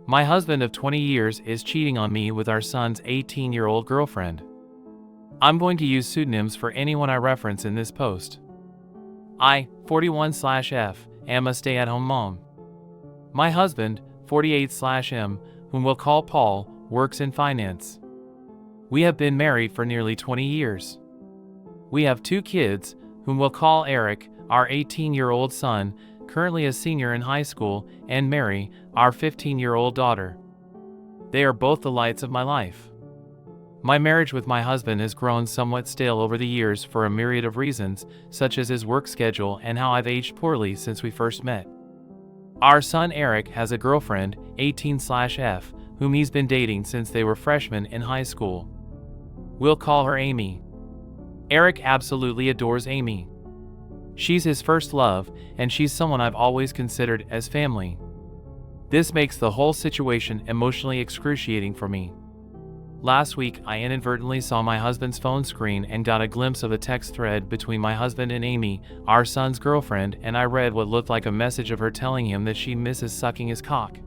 My husband of 20 years is cheating on me with our son's 18-year-old girlfriend. I'm going to use pseudonyms for anyone I reference in this post. I, 41/F, am a stay-at-home mom. My husband, 48/M, whom we'll call Paul, works in finance. We have been married for nearly 20 years. We have 2 kids, whom we'll call Eric, our 18-year-old son, currently a senior in high school, and Mary, our 15-year-old daughter. They are both the lights of my life. My marriage with my husband has grown somewhat stale over the years for a myriad of reasons, such as his work schedule and how I've aged poorly since we first met. Our son Eric has a girlfriend, 18/F, whom he's been dating since they were freshmen in high school. We'll call her Amy. Eric absolutely adores Amy. She's his first love, and she's someone I've always considered as family. This makes the whole situation emotionally excruciating for me. Last week, I inadvertently saw my husband's phone screen and got a glimpse of a text thread between my husband and Amy, our son's girlfriend, and I read what looked like a message of her telling him that she misses sucking his cock.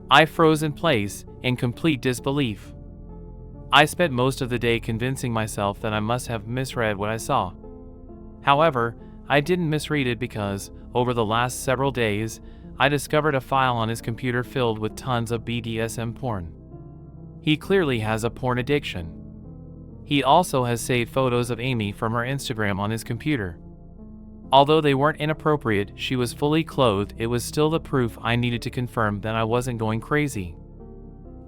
I froze in place, in complete disbelief. I spent most of the day convincing myself that I must have misread what I saw. However, I didn't misread it because, over the last several days, I discovered a file on his computer filled with tons of BDSM porn. He clearly has a porn addiction. He also has saved photos of Amy from her Instagram on his computer. Although they weren't inappropriate, she was fully clothed, it was still the proof I needed to confirm that I wasn't going crazy.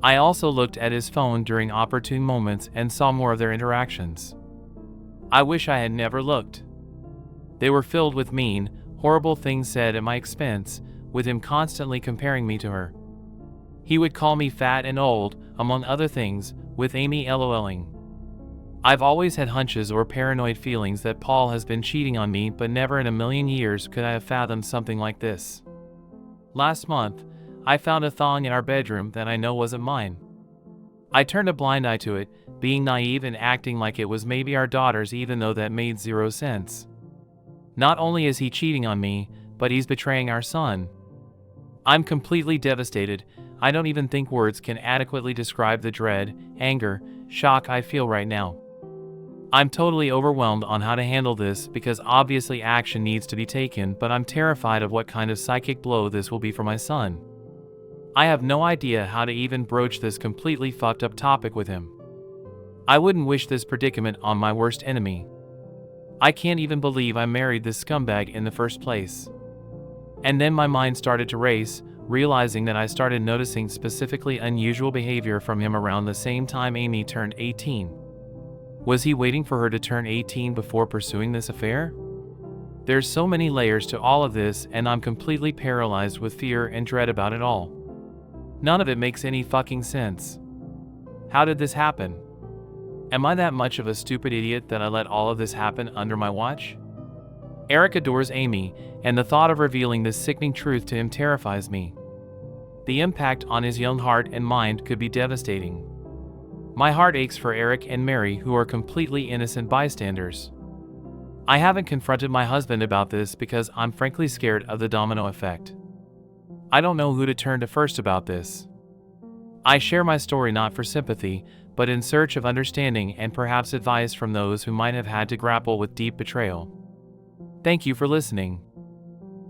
I also looked at his phone during opportune moments and saw more of their interactions. I wish I had never looked. They were filled with mean, horrible things said at my expense, with him constantly comparing me to her. He would call me fat and old, among other things, with Amy LOLing. I've always had hunches or paranoid feelings that Paul has been cheating on me, but never in a million years could I have fathomed something like this. Last month, I found a thong in our bedroom that I know wasn't mine. I turned a blind eye to it, being naive and acting like it was maybe our daughter's, even though that made zero sense. Not only is he cheating on me, but he's betraying our son. I'm completely devastated. I don't even think words can adequately describe the dread, anger, shock I feel right now. I'm totally overwhelmed on how to handle this because obviously action needs to be taken, but I'm terrified of what kind of psychic blow this will be for my son. I have no idea how to even broach this completely fucked up topic with him. I wouldn't wish this predicament on my worst enemy. I can't even believe I married this scumbag in the first place. And then my mind started to race, realizing that I started noticing specifically unusual behavior from him around the same time Amy turned 18. Was he waiting for her to turn 18 before pursuing this affair? There's so many layers to all of this, and I'm completely paralyzed with fear and dread about it all. None of it makes any fucking sense. How did this happen? Am I that much of a stupid idiot that I let all of this happen under my watch? Eric adores Amy, and the thought of revealing this sickening truth to him terrifies me. The impact on his young heart and mind could be devastating. My heart aches for Eric and Mary, who are completely innocent bystanders. I haven't confronted my husband about this because I'm frankly scared of the domino effect. I don't know who to turn to first about this. I share my story not for sympathy, but in search of understanding and perhaps advice from those who might have had to grapple with deep betrayal. Thank you for listening.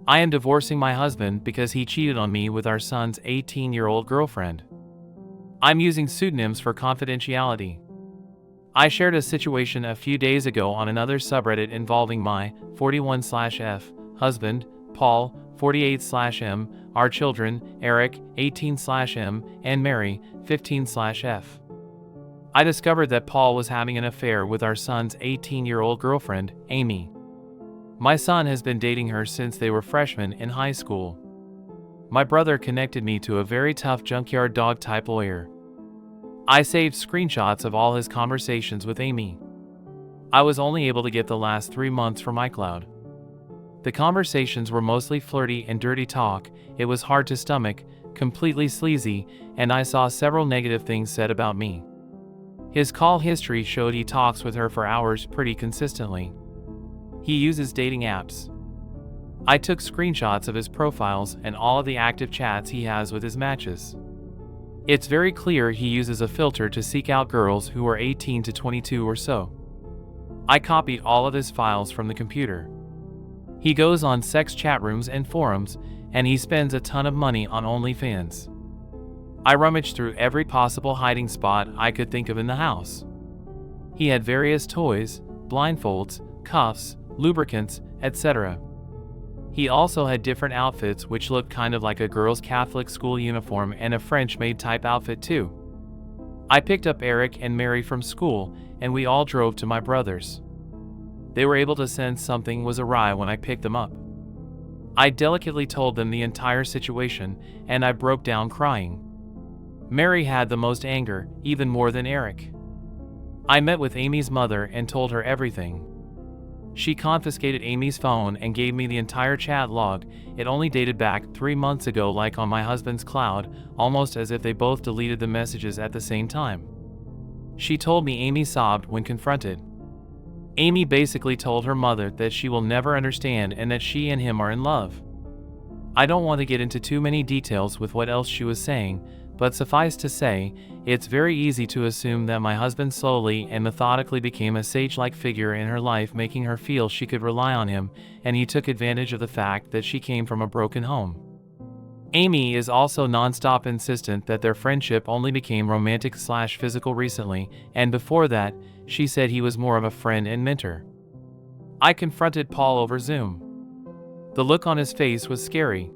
I am divorcing my husband because he cheated on me with our son's 18-year-old girlfriend. I'm using pseudonyms for confidentiality. I shared a situation a few days ago on another subreddit involving my 41/F husband, Paul, 48/M, our children, Eric, 18/M, and Mary, 15/F. I discovered that Paul was having an affair with our son's 18-year-old girlfriend, Amy. My son has been dating her since they were freshmen in high school. My brother connected me to a very tough junkyard dog type lawyer. I saved screenshots of all his conversations with Amy. I was only able to get the last 3 months from iCloud. The conversations were mostly flirty and dirty talk, it was hard to stomach, completely sleazy, and I saw several negative things said about me. His call history showed he talks with her for hours pretty consistently. He uses dating apps. I took screenshots of his profiles and all of the active chats he has with his matches. It's very clear he uses a filter to seek out girls who are 18 to 22 or so. I copied all of his files from the computer. He goes on sex chat rooms and forums, and he spends a ton of money on OnlyFans. I rummaged through every possible hiding spot I could think of in the house. He had various toys, blindfolds, cuffs, lubricants, etc. He also had different outfits which looked kind of like a girl's Catholic school uniform and a French-maid type outfit too. I picked up Eric and Mary from school, and we all drove to my brother's. They were able to sense something was awry when I picked them up. I delicately told them the entire situation, and I broke down crying. Mary had the most anger, even more than Eric. I met with Amy's mother and told her everything. She confiscated Amy's phone and gave me the entire chat log. It only dated back 3 months ago, like on my husband's cloud, almost as if they both deleted the messages at the same time. She told me Amy sobbed when confronted. Amy basically told her mother that she will never understand and that she and him are in love. I don't want to get into too many details with what else she was saying, but suffice to say, it's very easy to assume that my husband slowly and methodically became a sage-like figure in her life, making her feel she could rely on him, and he took advantage of the fact that she came from a broken home. Amy is also non-stop insistent that their friendship only became romantic/physical recently, and before that, she said he was more of a friend and mentor. I confronted Paul over Zoom. The look on his face was scary.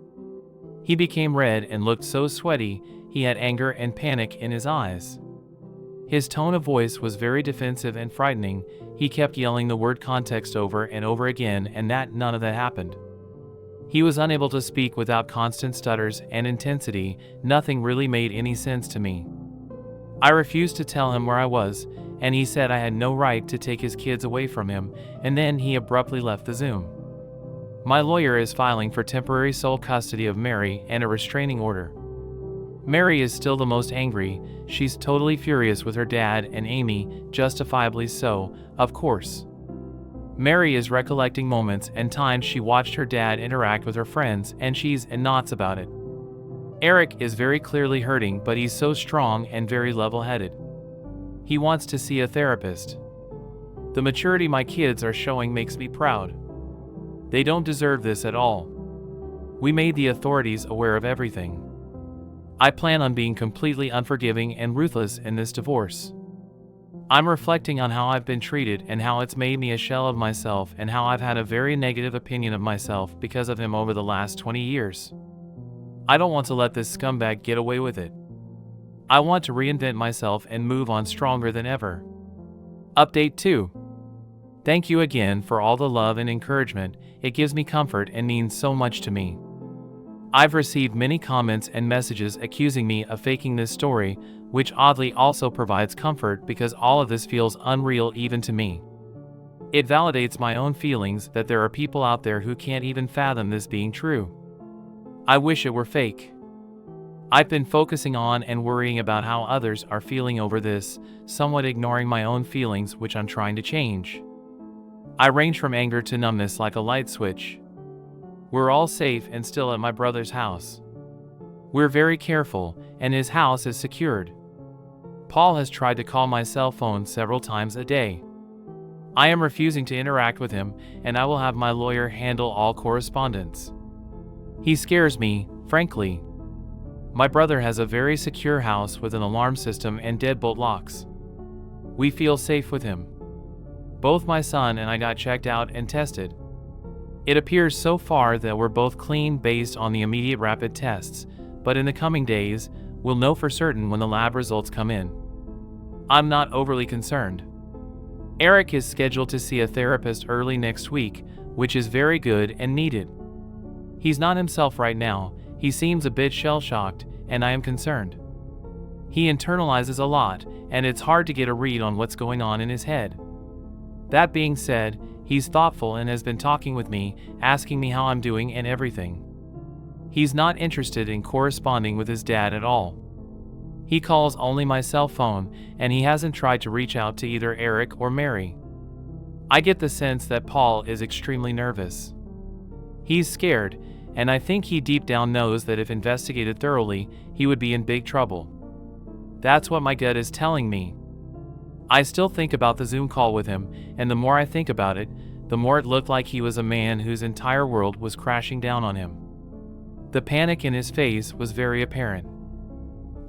He became red and looked so sweaty. He had anger and panic in his eyes. His tone of voice was very defensive and frightening. He kept yelling the word context over and over again, and none of that happened. He was unable to speak without constant stutters and intensity. Nothing really made any sense to me. I refused to tell him where I was, and he said I had no right to take his kids away from him, and then he abruptly left the Zoom. My lawyer is filing for temporary sole custody of Mary and a restraining order. Mary is still the most angry. She's totally furious with her dad and Amy, justifiably so, of course. Mary is recollecting moments and times she watched her dad interact with her friends, and she's in knots about it. Eric is very clearly hurting, but he's so strong and very level-headed. He wants to see a therapist. The maturity my kids are showing makes me proud. They don't deserve this at all. We made the authorities aware of everything. I plan on being completely unforgiving and ruthless in this divorce. I'm reflecting on how I've been treated and how it's made me a shell of myself, and how I've had a very negative opinion of myself because of him over the last 20 years. I don't want to let this scumbag get away with it. I want to reinvent myself and move on stronger than ever. Update 2. Thank you again for all the love and encouragement. It gives me comfort and means so much to me. I've received many comments and messages accusing me of faking this story, which oddly also provides comfort because all of this feels unreal even to me. It validates my own feelings that there are people out there who can't even fathom this being true. I wish it were fake. I've been focusing on and worrying about how others are feeling over this, somewhat ignoring my own feelings, which I'm trying to change. I range from anger to numbness like a light switch. We're all safe and still at my brother's house. We're very careful, and his house is secured. Paul has tried to call my cell phone several times a day. I am refusing to interact with him, and I will have my lawyer handle all correspondence. He scares me, frankly. My brother has a very secure house with an alarm system and deadbolt locks. We feel safe with him. Both my son and I got checked out and tested. It appears so far that we're both clean based on the immediate rapid tests, but in the coming days, we'll know for certain when the lab results come in. I'm not overly concerned. Eric is scheduled to see a therapist early next week, which is very good and needed. He's not himself right now. He seems a bit shell-shocked, and I am concerned. He internalizes a lot, and it's hard to get a read on what's going on in his head. That being said, he's thoughtful and has been talking with me, asking me how I'm doing and everything. He's not interested in corresponding with his dad at all. He calls only my cell phone, and he hasn't tried to reach out to either Eric or Mary. I get the sense that Paul is extremely nervous. He's scared, and I think he deep down knows that if investigated thoroughly, he would be in big trouble. That's what my gut is telling me. I still think about the Zoom call with him, and the more I think about it, the more it looked like he was a man whose entire world was crashing down on him. The panic in his face was very apparent.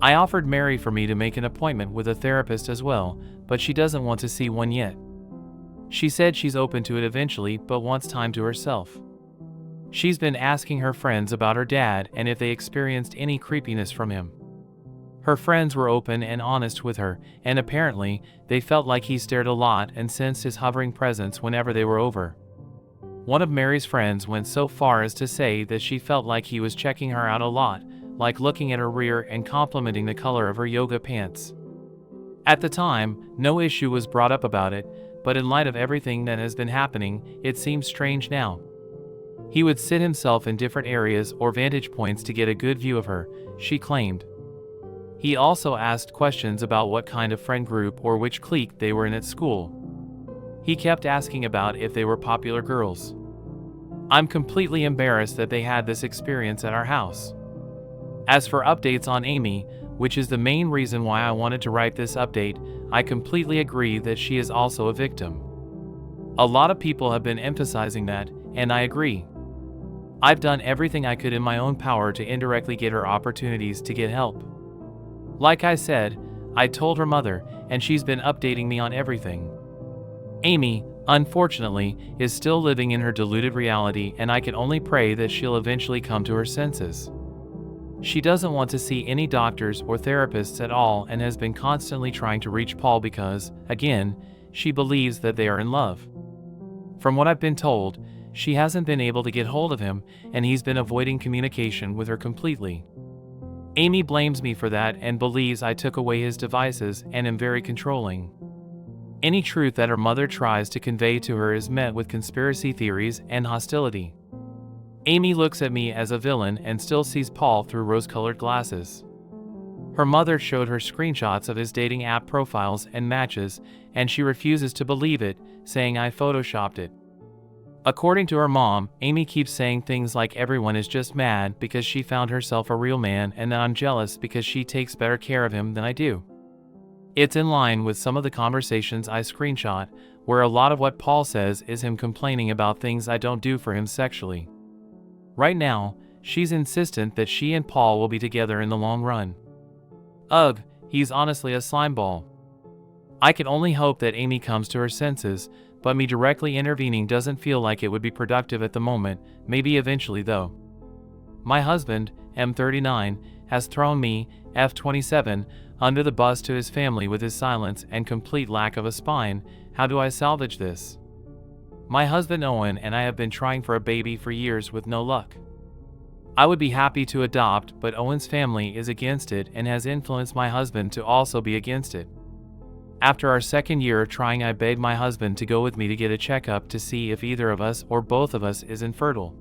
I offered Mary for me to make an appointment with a therapist as well, but she doesn't want to see one yet. She said she's open to it eventually, but wants time to herself. She's been asking her friends about her dad and if they experienced any creepiness from him. Her friends were open and honest with her, and apparently, they felt like he stared a lot and sensed his hovering presence whenever they were over. One of Mary's friends went so far as to say that she felt like he was checking her out a lot, like looking at her rear and complimenting the color of her yoga pants. At the time, no issue was brought up about it, but in light of everything that has been happening, it seems strange now. He would sit himself in different areas or vantage points to get a good view of her, she claimed. He also asked questions about what kind of friend group or which clique they were in at school. He kept asking about if they were popular girls. I'm completely embarrassed that they had this experience at our house. As for updates on Amy, which is the main reason why I wanted to write this update, I completely agree that she is also a victim. A lot of people have been emphasizing that, and I agree. I've done everything I could in my own power to indirectly get her opportunities to get help. Like I said, I told her mother, and she's been updating me on everything. Amy, unfortunately, is still living in her deluded reality, and I can only pray that she'll eventually come to her senses. She doesn't want to see any doctors or therapists at all and has been constantly trying to reach Paul because, again, she believes that they are in love. From what I've been told, she hasn't been able to get hold of him, and he's been avoiding communication with her completely. Amy blames me for that and believes I took away his devices and am very controlling. Any truth that her mother tries to convey to her is met with conspiracy theories and hostility. Amy looks at me as a villain and still sees Paul through rose-colored glasses. Her mother showed her screenshots of his dating app profiles and matches, and she refuses to believe it, saying I photoshopped it. According to her mom, Amy keeps saying things like everyone is just mad because she found herself a real man and that I'm jealous because she takes better care of him than I do. It's in line with some of the conversations I screenshot, where a lot of what Paul says is him complaining about things I don't do for him sexually. Right now, she's insistent that she and Paul will be together in the long run. Ugh, he's honestly a slimeball. I can only hope that Amy comes to her senses, but me directly intervening doesn't feel like it would be productive at the moment, maybe eventually though. My husband, M39, has thrown me, F27, under the bus to his family with his silence and complete lack of a spine. How do I salvage this? My husband Owen and I have been trying for a baby for years with no luck. I would be happy to adopt, but Owen's family is against it and has influenced my husband to also be against it. After our second year of trying, I begged my husband to go with me to get a checkup to see if either of us or both of us is infertile.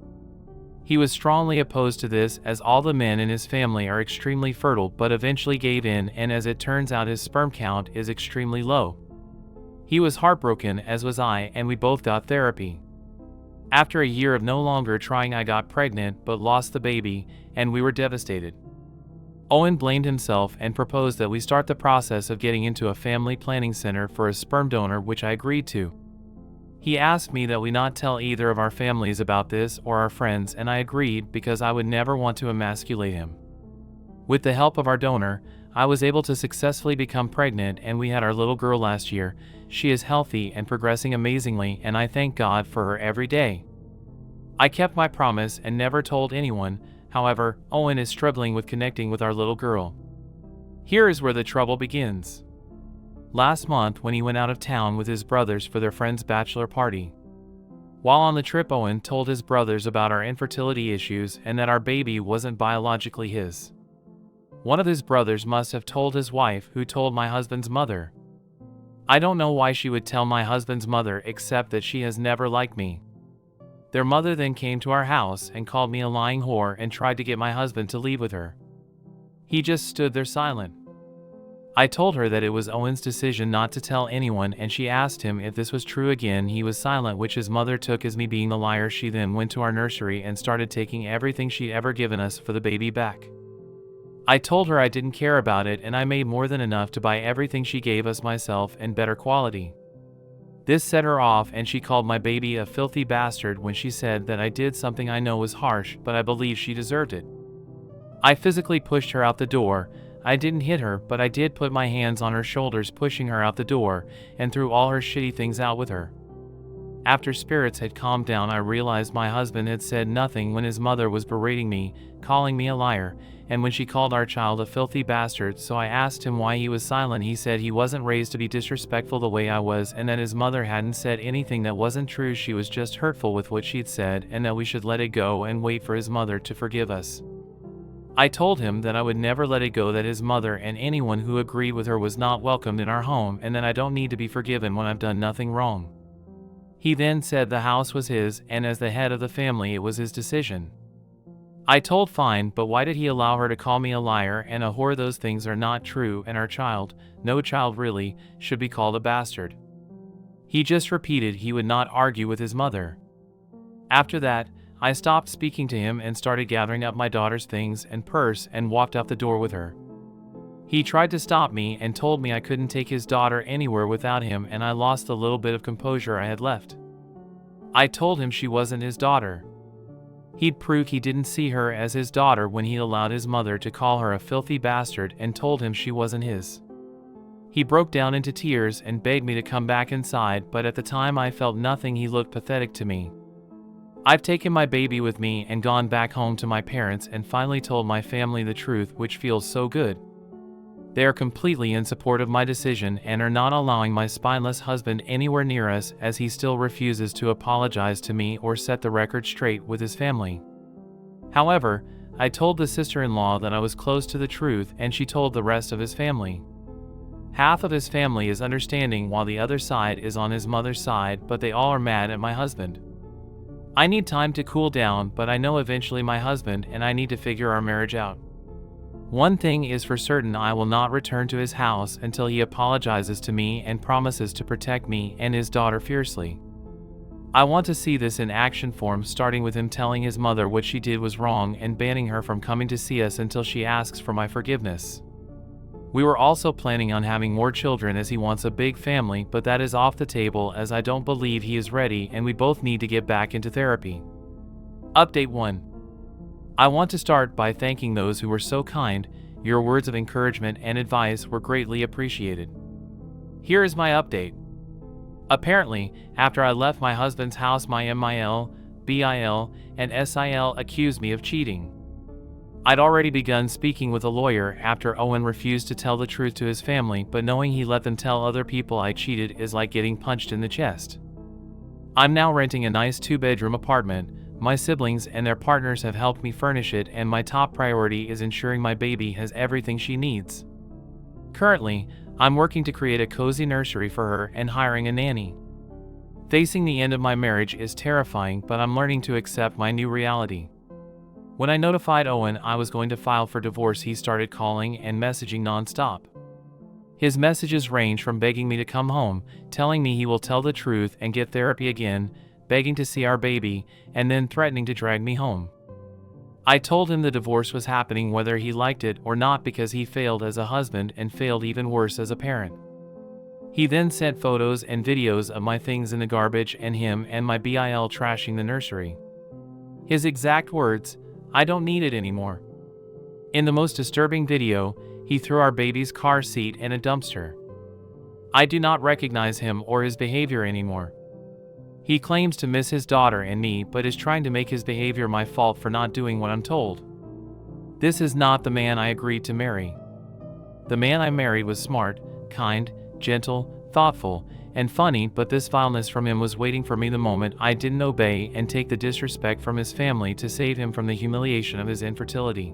He was strongly opposed to this as all the men in his family are extremely fertile, but eventually gave in, and as it turns out his sperm count is extremely low. He was heartbroken, as was I, and we both got therapy. After a year of no longer trying, I got pregnant but lost the baby, and we were devastated. Owen blamed himself and proposed that we start the process of getting into a family planning center for a sperm donor, which I agreed to. He asked me that we not tell either of our families about this or our friends, and I agreed because I would never want to emasculate him. With the help of our donor, I was able to successfully become pregnant, and we had our little girl last year. She is healthy and progressing amazingly, and I thank God for her every day. I kept my promise and never told anyone. However, Owen is struggling with connecting with our little girl. Here is where the trouble begins. Last month, when he went out of town with his brothers for their friend's bachelor party. While on the trip, Owen told his brothers about our infertility issues and that our baby wasn't biologically his. One of his brothers must have told his wife, who told my husband's mother. I don't know why she would tell my husband's mother, except that she has never liked me. Their mother then came to our house and called me a lying whore and tried to get my husband to leave with her. He just stood there silent. I told her that it was Owen's decision not to tell anyone, and she asked him if this was true again. He was silent, which his mother took as me being the liar. She then went to our nursery and started taking everything she'd ever given us for the baby back. I told her I didn't care about it and I made more than enough to buy everything she gave us myself and better quality. This set her off and she called my baby a filthy bastard when she said that I did something I know was harsh, but I believe she deserved it. I physically pushed her out the door. I didn't hit her, but I did put my hands on her shoulders, pushing her out the door, and threw all her shitty things out with her. After spirits had calmed down, I realized my husband had said nothing when his mother was berating me, calling me a liar, and when she called our child a filthy bastard, so I asked him why he was silent. He said he wasn't raised to be disrespectful the way I was, and that his mother hadn't said anything that wasn't true. She was just hurtful with what she'd said, and that we should let it go and wait for his mother to forgive us. I told him that I would never let it go, that his mother and anyone who agreed with her was not welcomed in our home, and that I don't need to be forgiven when I've done nothing wrong. He then said the house was his, and as the head of the family it was his decision. I told fine, but why did he allow her to call me a liar and a whore? Those things are not true, and our child, no child really, should be called a bastard. He just repeated he would not argue with his mother. After that, I stopped speaking to him and started gathering up my daughter's things and purse and walked out the door with her. He tried to stop me and told me I couldn't take his daughter anywhere without him, and I lost the little bit of composure I had left. I told him she wasn't his daughter. He'd prove he didn't see her as his daughter when he allowed his mother to call her a filthy bastard and told him she wasn't his. He broke down into tears and begged me to come back inside, but at the time I felt nothing. He looked pathetic to me. I've taken my baby with me and gone back home to my parents and finally told my family the truth, which feels so good. They are completely in support of my decision and are not allowing my spineless husband anywhere near us, as he still refuses to apologize to me or set the record straight with his family. However, I told the sister-in-law that I was close to the truth, and she told the rest of his family. Half of his family is understanding while the other side is on his mother's side, but they all are mad at my husband. I need time to cool down, but I know eventually my husband and I need to figure our marriage out. One thing is for certain, I will not return to his house until he apologizes to me and promises to protect me and his daughter fiercely. I want to see this in action form, starting with him telling his mother what she did was wrong and banning her from coming to see us until she asks for my forgiveness. We were also planning on having more children, as he wants a big family, but that is off the table as I don't believe he is ready, and we both need to get back into therapy. Update 1. I want to start by thanking those who were so kind. Your words of encouragement and advice were greatly appreciated. Here is my update. Apparently, after I left my husband's house, my MIL, BIL, and SIL accused me of cheating. I'd already begun speaking with a lawyer after Owen refused to tell the truth to his family, but knowing he let them tell other people I cheated is like getting punched in the chest. I'm now renting a nice 2-bedroom apartment. My siblings and their partners have helped me furnish it, and my top priority is ensuring my baby has everything she needs. Currently, I'm working to create a cozy nursery for her and hiring a nanny. Facing the end of my marriage is terrifying, but I'm learning to accept my new reality. When I notified Owen I was going to file for divorce, he started calling and messaging non-stop. His messages range from begging me to come home, telling me he will tell the truth and get therapy again, begging to see our baby, and then threatening to drag me home. I told him the divorce was happening whether he liked it or not, because he failed as a husband and failed even worse as a parent. He then sent photos and videos of my things in the garbage and him and my BIL trashing the nursery. His exact words, "I don't need it anymore." In the most disturbing video, he threw our baby's car seat in a dumpster. I do not recognize him or his behavior anymore. He claims to miss his daughter and me, but is trying to make his behavior my fault for not doing what I'm told. This is not the man I agreed to marry. The man I married was smart, kind, gentle, thoughtful, and funny, but this vileness from him was waiting for me the moment I didn't obey and take the disrespect from his family to save him from the humiliation of his infertility.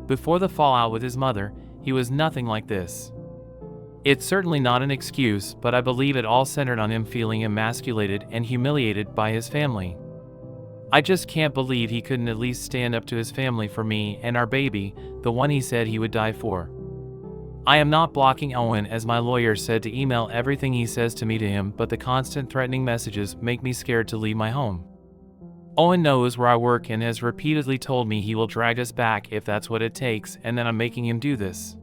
Before the fallout with his mother, he was nothing like this. It's certainly not an excuse, but I believe it all centered on him feeling emasculated and humiliated by his family. I just can't believe he couldn't at least stand up to his family for me and our baby, the one he said he would die for. I am not blocking Owen, as my lawyer said to email everything he says to me to him, but the constant threatening messages make me scared to leave my home. Owen knows where I work and has repeatedly told me he will drag us back if that's what it takes, and that I'm making him do this.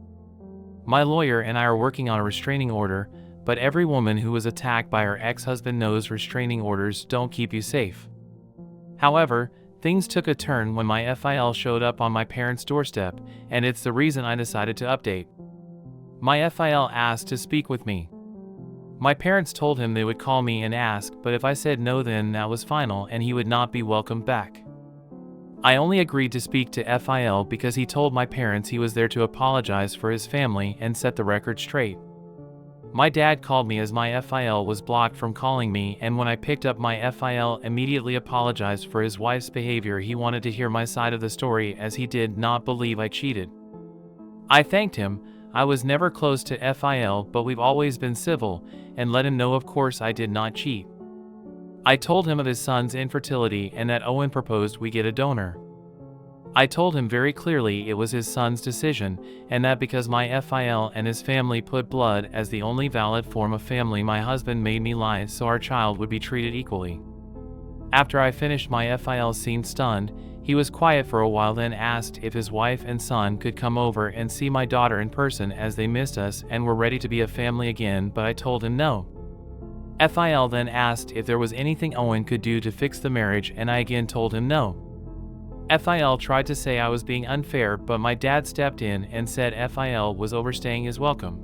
My lawyer and I are working on a restraining order, but every woman who was attacked by her ex-husband knows restraining orders don't keep you safe. However, things took a turn when my FIL showed up on my parents' doorstep, and it's the reason I decided to update. My FIL asked to speak with me. My parents told him they would call me and ask, but if I said no, then that was final and he would not be welcomed back. I only agreed to speak to FIL because he told my parents he was there to apologize for his family and set the record straight. My dad called me as my FIL was blocked from calling me, and when I picked up, my FIL immediately apologized for his wife's behavior. He wanted to hear my side of the story as he did not believe I cheated. I thanked him. I was never close to FIL, but we've always been civil, and let him know of course I did not cheat. I told him of his son's infertility and that Owen proposed we get a donor. I told him very clearly it was his son's decision, and that because my FIL and his family put blood as the only valid form of family, my husband made me lie so our child would be treated equally. After I finished, my FIL seemed stunned. He was quiet for a while, then asked if his wife and son could come over and see my daughter in person as they missed us and were ready to be a family again, but I told him no. FIL then asked if there was anything Owen could do to fix the marriage, and I again told him no. FIL tried to say I was being unfair, but my dad stepped in and said FIL was overstaying his welcome.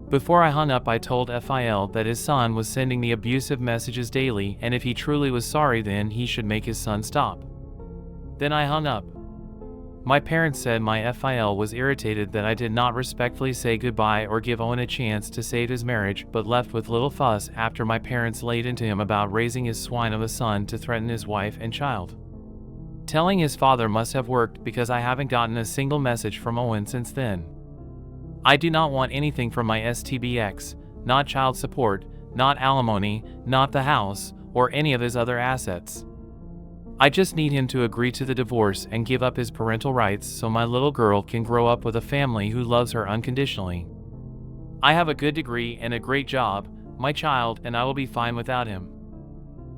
Before I hung up, I told FIL that his son was sending me abusive messages daily, and if he truly was sorry, then he should make his son stop. Then I hung up. My parents said my FIL was irritated that I did not respectfully say goodbye or give Owen a chance to save his marriage, but left with little fuss after my parents laid into him about raising his swine of a son to threaten his wife and child. Telling his father must have worked because I haven't gotten a single message from Owen since then. I do not want anything from my STBX, not child support, not alimony, not the house, or any of his other assets. I just need him to agree to the divorce and give up his parental rights so my little girl can grow up with a family who loves her unconditionally. I have a good degree and a great job, my child, and I will be fine without him.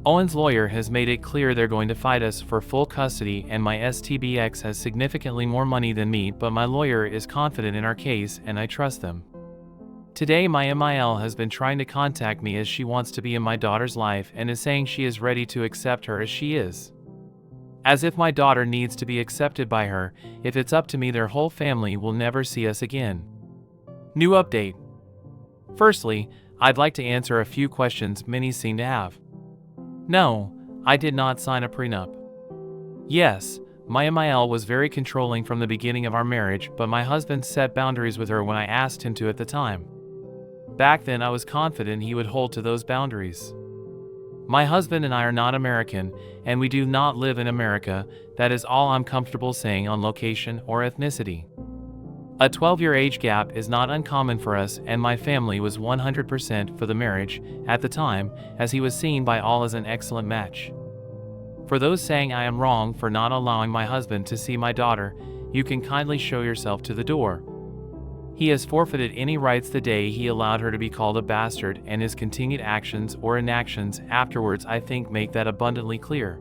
Owen's lawyer has made it clear they're going to fight us for full custody, and my STBX has significantly more money than me, but my lawyer is confident in our case and I trust them. Today my MIL has been trying to contact me as she wants to be in my daughter's life and is saying she is ready to accept her as she is. As if my daughter needs to be accepted by her. If it's up to me, their whole family will never see us again. New update. Firstly, I'd like to answer a few questions many seem to have. No, I did not sign a prenup. Yes, my MIL was very controlling from the beginning of our marriage, but my husband set boundaries with her when I asked him to at the time. Back then I was confident he would hold to those boundaries. My husband and I are not American, and we do not live in America. That is all I'm comfortable saying on location or ethnicity. A 12-year age gap is not uncommon for us, and my family was 100% for the marriage at the time, as he was seen by all as an excellent match. For those saying I am wrong for not allowing my husband to see my daughter, you can kindly show yourself to the door. He has forfeited any rights the day he allowed her to be called a bastard, and his continued actions or inactions afterwards I think make that abundantly clear.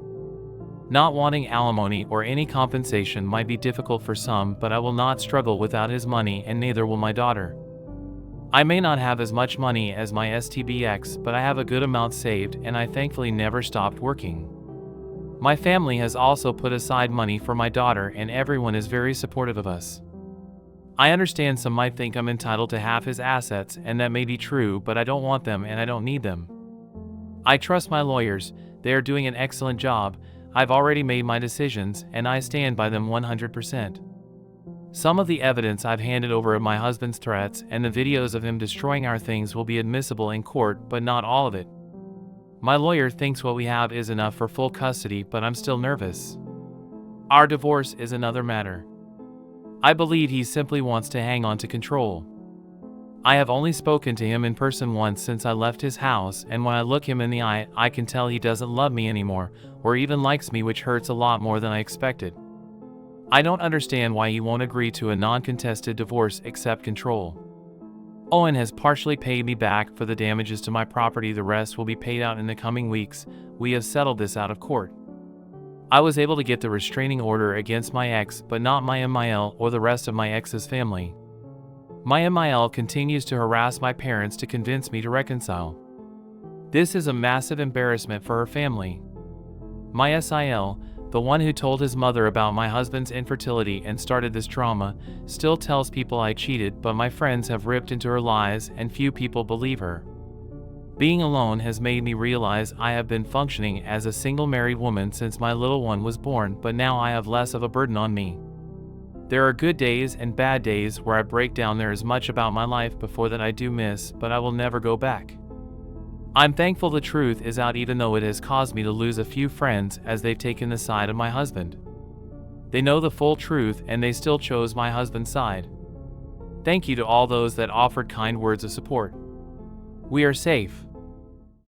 Not wanting alimony or any compensation might be difficult for some, but I will not struggle without his money, and neither will my daughter. I may not have as much money as my STBX, but I have a good amount saved, and I thankfully never stopped working. My family has also put aside money for my daughter, and everyone is very supportive of us. I understand some might think I'm entitled to half his assets, and that may be true, but I don't want them and I don't need them. I trust my lawyers. They are doing an excellent job. I've already made my decisions, and I stand by them 100%. Some of the evidence I've handed over of my husband's threats and the videos of him destroying our things will be admissible in court, but not all of it. My lawyer thinks what we have is enough for full custody, but I'm still nervous. Our divorce is another matter. I believe he simply wants to hang on to control. I have only spoken to him in person once since I left his house, and when I look him in the eye, I can tell he doesn't love me anymore, or even likes me, which hurts a lot more than I expected. I don't understand why he won't agree to a non-contested divorce except control. Owen has partially paid me back for the damages to my property. The rest will be paid out in the coming weeks. We have settled this out of court. I was able to get the restraining order against my ex, but not my MIL or the rest of my ex's family. My MIL continues to harass my parents to convince me to reconcile. This is a massive embarrassment for her family. My SIL, the one who told his mother about my husband's infertility and started this drama, still tells people I cheated, but my friends have ripped into her lies and few people believe her. Being alone has made me realize I have been functioning as a single married woman since my little one was born, but now I have less of a burden on me. There are good days and bad days where I break down. There is much about my life before that I do miss, but I will never go back. I'm thankful the truth is out, even though it has caused me to lose a few friends as they've taken the side of my husband. They know the full truth and they still chose my husband's side. Thank you to all those that offered kind words of support. We are safe.